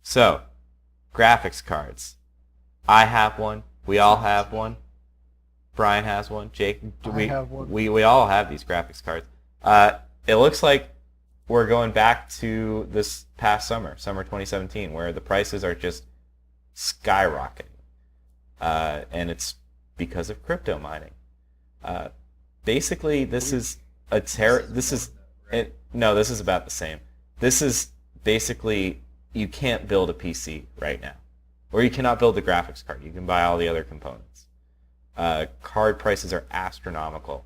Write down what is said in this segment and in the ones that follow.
So, graphics cards. I have one. We all have one. Brian has one. Jake, I have one. we all have these graphics cards. It looks like we're going back to this past summer 2017, where the prices are just skyrocketing, and it's because of crypto mining. Basically, this is a This is no, this is about the same. This is basically you can't build a PC right now, or you cannot build the graphics card. You can buy all the other components. Card prices are astronomical.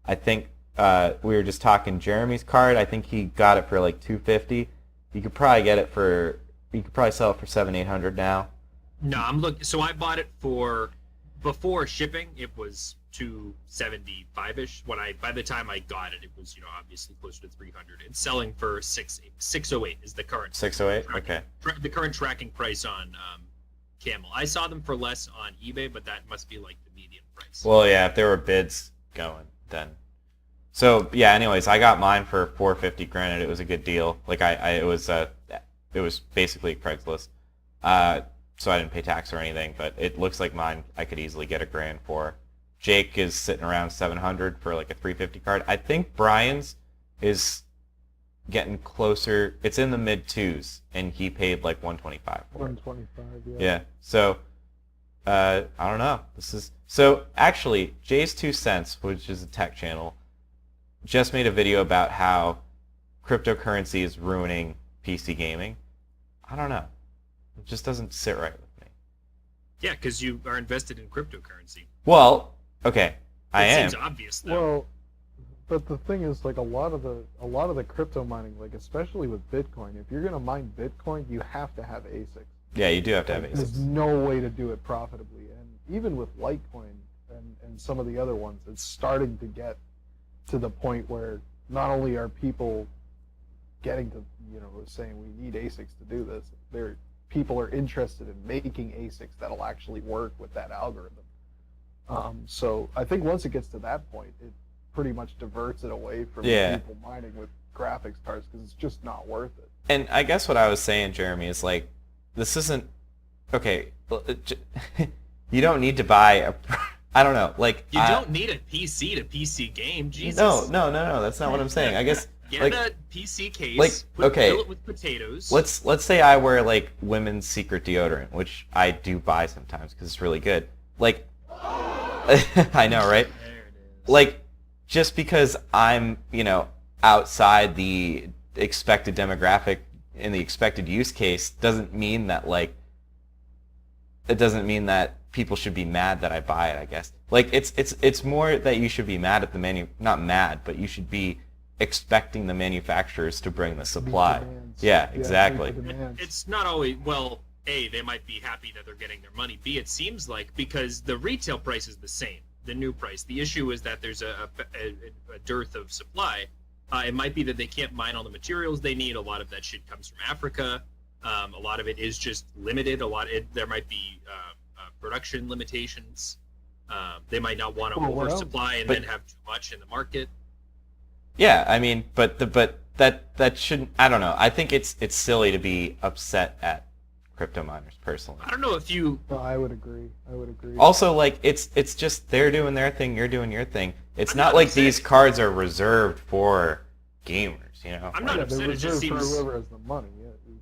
I think we were just talking Jeremy's card. I think he got it for like $250. You could probably get it for. You could probably sell it for $700-800 now. No, I'm looking. So I bought it for before shipping. It was $275-ish. By the time I got it, it was obviously closer to $300. It's selling for $608 is the current. $608. Okay. The current tracking price on Camel. I saw them for less on eBay, but that must be like the median price. Well, yeah, if there were bids going, then. So yeah. Anyways, I got mine for $450. Granted, it was a good deal. Like it was basically Craigslist. So I didn't pay tax or anything, but it looks like mine I could easily get $1,000 for. Jake is sitting around $700 for like a $350 card. I think Brian's is getting closer. It's in the mid twos, and he paid like $125 for it. $125, Yeah. So I don't know. So actually Jay's 2 Cents, which is a tech channel, just made a video about how cryptocurrency is ruining PC gaming. I don't know. It just doesn't sit right with me. Yeah, because you are invested in cryptocurrency. Well, okay, I am. It seems obvious, though. Well, but the thing is, like a lot of the crypto mining, like especially with Bitcoin, if you're gonna mine Bitcoin, you have to have ASICs. Yeah, you do have to have Like, ASICs. There's no way to do it profitably, and even with Litecoin and some of the other ones, it's starting to get to the point where not only are people getting to saying we need ASICs to do this, people are interested in making ASICs that'll actually work with that algorithm. So I think once it gets to that point, it pretty much diverts it away from people mining with graphics cards because it's just not worth it. And I guess what I was saying, Jeremy, is like, this isn't okay. You don't need to buy a. I don't know. Like you don't need a PC to PC game. Jesus. No. That's not what I'm saying. I guess. Get a PC case. Fill it with potatoes. Let's say I wear like women's secret deodorant, which I do buy sometimes because it's really good. Like, I know, right? There it is. Like, just because I'm outside the expected demographic in the expected use case doesn't mean that people should be mad that I buy it. I guess like it's more that you should be mad at the not mad, but you should be expecting the manufacturers to bring the supply. Yeah, exactly. It's not always, well, A, they might be happy that they're getting their money. B, it seems like because the retail price is the same, the new price. The issue is that there's a dearth of supply. It might be that they can't mine all the materials they need. A lot of that shit comes from Africa. A lot of it is just limited. There might be production limitations. They might not want to oversupply and then have too much in the market. Yeah, I mean, but that shouldn't. I don't know. I think it's silly to be upset at crypto miners personally. I don't know if you. No, I would agree. Also, like it's just they're doing their thing, you're doing your thing. It's not like these cards are reserved for gamers, I'm not upset. It just seems for whoever has the money.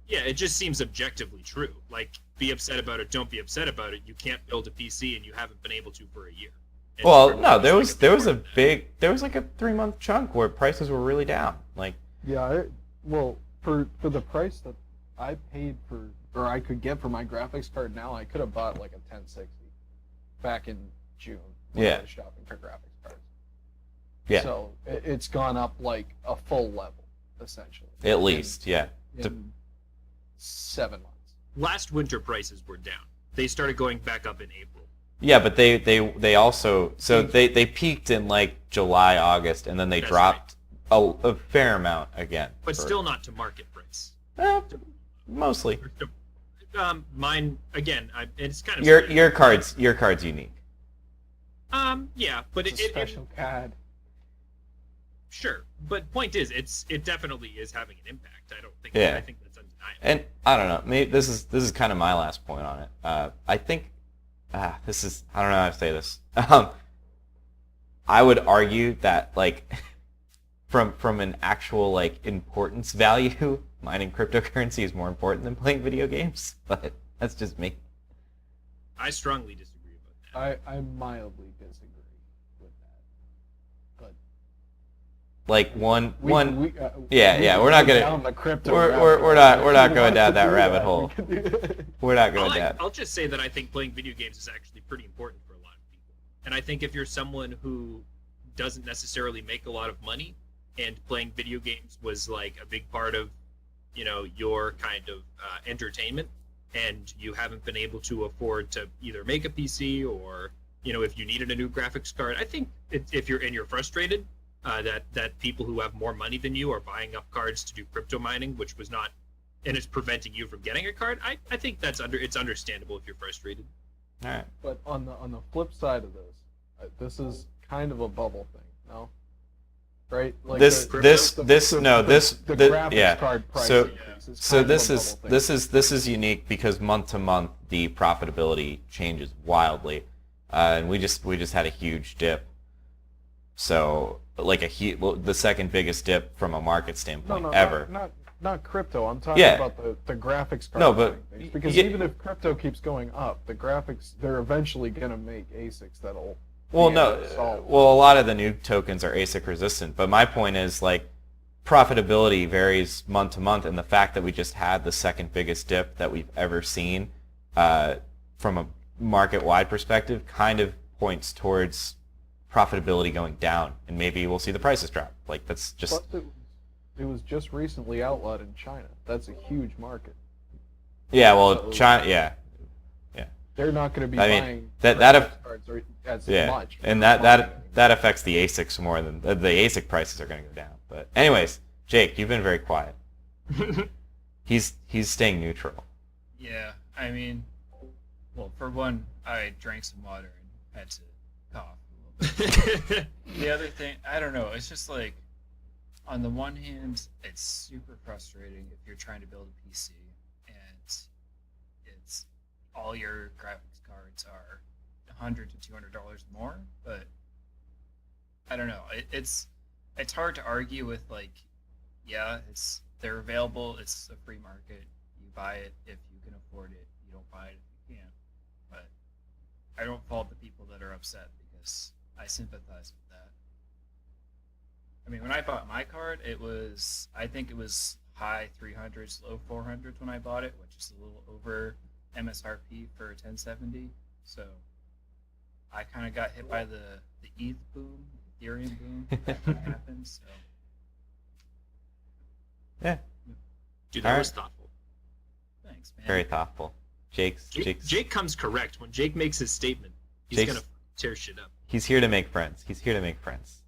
Yeah, it just seems objectively true. Like, be upset about it, don't be upset about it. You can't build a PC and you haven't been able to for a year. And well, no, there was like a 3-month chunk where prices were really down. Like for the price that I paid for, or I could get for my graphics card now, I could have bought like a 1060 back in June when I was shopping for graphics cards. Yeah. So it's gone up like a full level, essentially. At least, yeah. In 7 months. Last winter prices were down. They started going back up in April. Yeah, but they also they peaked in like July, August, and then they dropped a fair amount again. But still not to market price. Mostly. Mine again. It's kind of your card's unique. Yeah, but it's a special card. Sure, but point is, it definitely is having an impact. I don't think. Yeah. I think that's undeniable. And I don't know. Maybe this is kind of my last point on it. I think this is, I don't know how to say this. I would argue that like from an actual like importance value, mining cryptocurrency is more important than playing video games. But that's just me. I strongly disagree about that. I mildly disagree with that. But Like one we yeah, we're not can go gonna down the crypto we're rabbit hole. not If going you down want that to do rabbit that, hole. we can do that. We're not going down. I'll just say that I think playing video games is actually pretty important for a lot of people. And I think if you're someone who doesn't necessarily make a lot of money, and playing video games was like a big part of, your kind of entertainment, and you haven't been able to afford to either make a PC or, if you needed a new graphics card, I think if you're frustrated, that people who have more money than you are buying up cards to do crypto mining, which was not, and it's preventing you from getting a card. I think it's understandable if you're frustrated. All right. But on the flip side of this is kind of a bubble thing, no? Right? Like This the graphics graphics yeah. card price So increase is so kind of a this bubble is thing. this is unique because month to month the profitability changes wildly, and we just had a huge dip. So like the second biggest dip from a market standpoint ever. Not crypto. I'm talking about the graphics card. No, but things. Because even if crypto keeps going up, the graphics they're eventually gonna make ASICs that'll. Well, be no. able to solve. Well, a lot of the new tokens are ASIC resistant, but my point is like profitability varies month to month, and the fact that we just had the second biggest dip that we've ever seen from a market-wide perspective kind of points towards profitability going down, and maybe we'll see the prices drop. Like that's just. But it was just recently outlawed in China. That's a huge market. Yeah. Well, China. Yeah. They're not going to be I mean, buying that cards as yeah, much. and that affects the ASICs more than the ASIC prices are going to go down. But anyways, Jake, you've been very quiet. He's staying neutral. Yeah, I mean, well, for one, I drank some water and had to cough a little bit. The other thing, I don't know. It's just like, on the one hand, it's super frustrating if you're trying to build a PC and it's all your graphics cards are $100 to $200 more, but I don't know. It's hard to argue with, like, yeah, they're available. It's a free market. You buy it if you can afford it. You don't buy it if you can't. But I don't fault the people that are upset because I sympathize with that. I mean, when I bought my card, I think it was high 300s, low 400s when I bought it, which is a little over MSRP for 1070. So I kind of got hit by the ETH boom, Ethereum boom that happened. So Yeah. Dude, that was thoughtful. thanks, man. Very thoughtful. Jake comes correct when Jake makes his statement. He's Jake's- gonna tear shit up. He's here to make friends. He's here to make friends.